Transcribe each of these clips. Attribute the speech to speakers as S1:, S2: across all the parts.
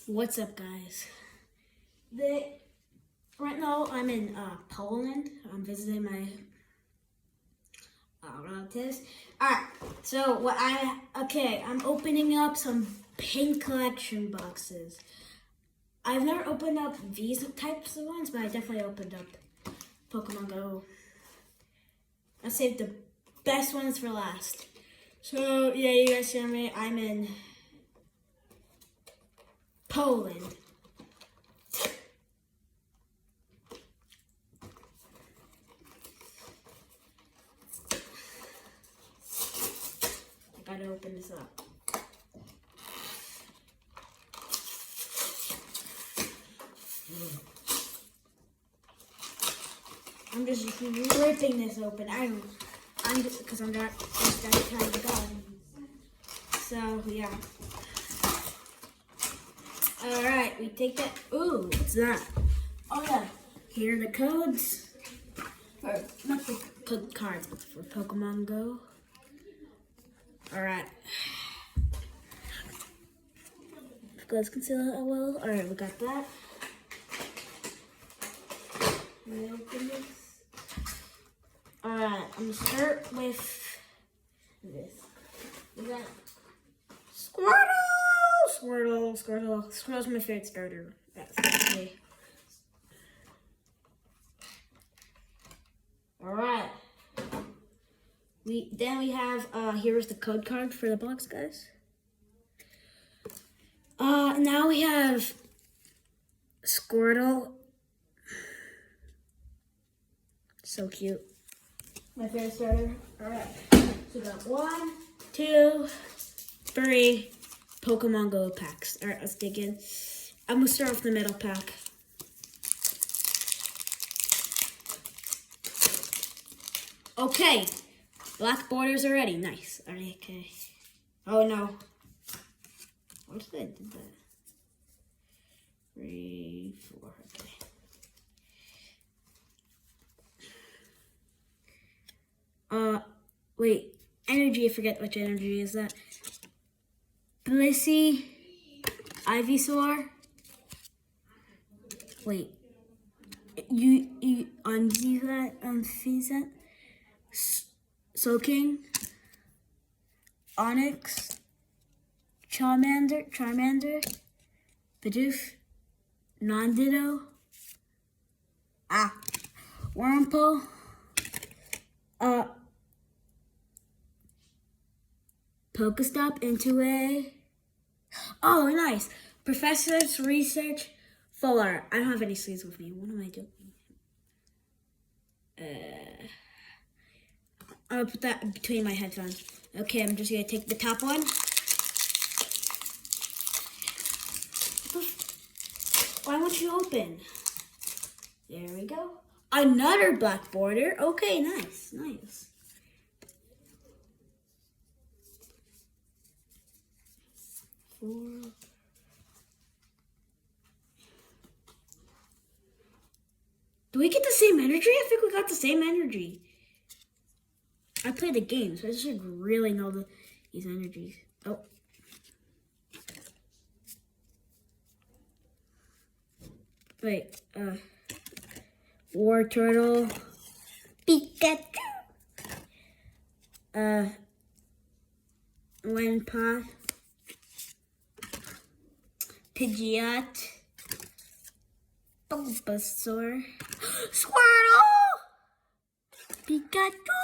S1: What's up, guys? Right now I'm in Poland. I'm visiting my relatives. Alright, so I'm opening up some paint collection boxes. I've never opened up these types of ones, but I definitely opened up Pokemon Go. I saved the best ones for last. So yeah, you guys see me. I'm in Poland. I gotta open this up. I'm just ripping this open. Because I'm not that kind of guy. So yeah. All right, we take that. Ooh, what's that? Oh yeah, here are the codes. Not the code cards, but for Pokemon Go. All right. Let's conceal it well. All right, we got that. Let me open this. Alright, I'm gonna start with this. We got Squirtle! Squirtle's my favorite starter. That's me. Alright. Then we have here's the code card for the box, guys. Now we have Squirtle. So cute. My favorite starter. Alright. So we got 1, 2, 3 Pokemon Go packs. Alright, let's dig in. I'm gonna start off the middle pack. Okay. Black borders already. Nice. Alright, okay. Oh no. What did I do that? 3, 4, okay. Wait, energy, I forget which energy is that. Blissey, Ivysaur. Wait, you unfeed Soaking, Onyx, Charmander, Bidoof, Nonditto, Wurmple, Pokestop into a... Oh, nice. Professor's Research Fuller. I don't have any sleeves with me. What am I doing? I'm gonna put that between my headphones. Okay, I'm just gonna take the top one. Why won't you open? There we go. Another black border. Okay, nice. Do we get the same energy? I think we got the same energy. I play the game, so I should really know these energies. Oh. Wait, War Turtle. Pikachu. Winpot. Pidgeot. Bulbasaur. Squirtle! Pikachu!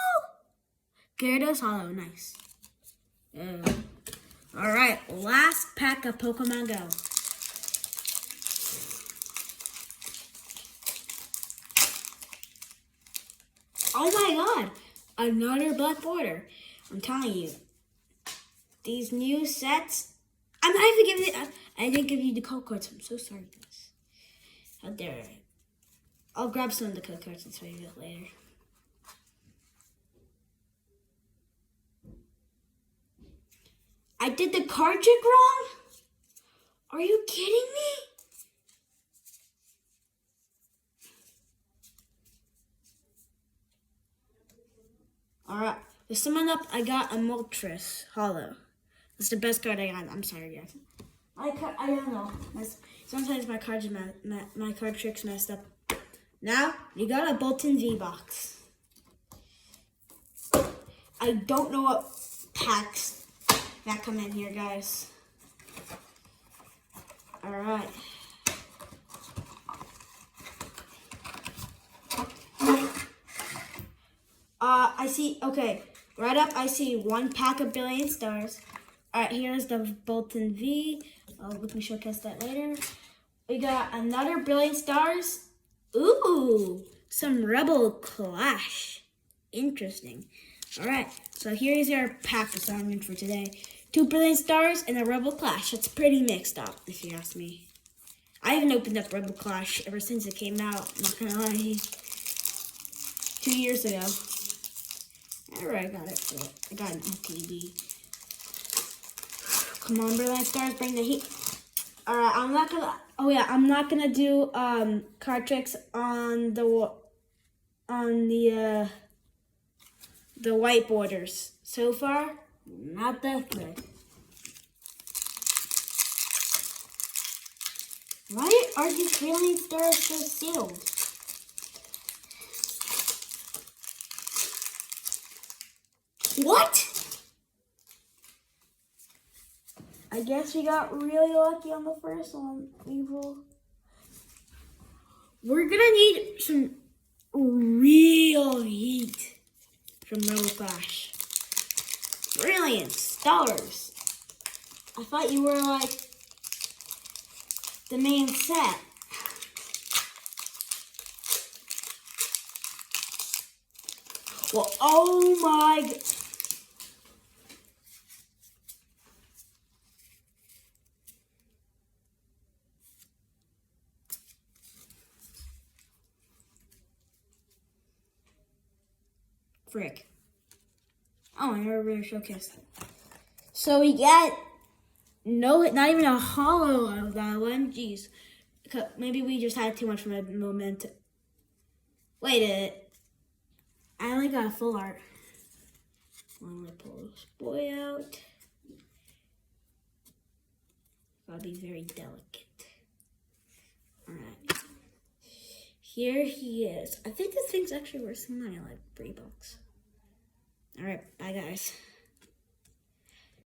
S1: Gyarados Hollow, nice. Alright, last pack of Pokemon Go. Oh my god! Another black border. I'm telling you. These new sets. I'm not even giving it. I didn't give you the code cards. I'm so sorry, guys. How dare I? I'll grab some of the code cards and show you it later. I did the card trick wrong? Are you kidding me? Alright, to sum it up, I got a Moltres Hollow. That's the best card I got. I'm sorry, guys. I don't know. Sometimes my cards my card trick's messed up. Now you got a Bolton V box. I don't know what packs that come in here, guys. All right. I see. Okay, right up. I see one pack of Billion Stars. All right, here's the Bolton V. We can showcase that later. We got another Billion Stars. Ooh, some Rebel Clash. Interesting. All right, so here's your pack assignment for today. 2 Billion Stars and a Rebel Clash. It's pretty mixed up, if you ask me. I haven't opened up Rebel Clash ever since it came out. Not gonna lie. 2 years ago. Alright, I got it. I got an ETB. Come on, Billion Stars, bring the heat. Alright, I'm not gonna. Oh yeah, I'm not gonna do card tricks on the white borders. So far, not that good. Why are these Billion Stars so sealed? What? I guess we got really lucky on the first one. We're gonna need some real heat from Rebel Clash. Brilliant Stars. I thought you were like the main set. Well, oh my god. Frick. Oh, I never really showcased it. So we got not even a hollow of that one. Jeez. Maybe we just had too much momentum. Wait a minute. I only got a full art. I'm gonna pull this boy out. Gotta be very delicate. Alright. Here he is. I think this thing's actually worth some money, like $3. Alright, bye guys.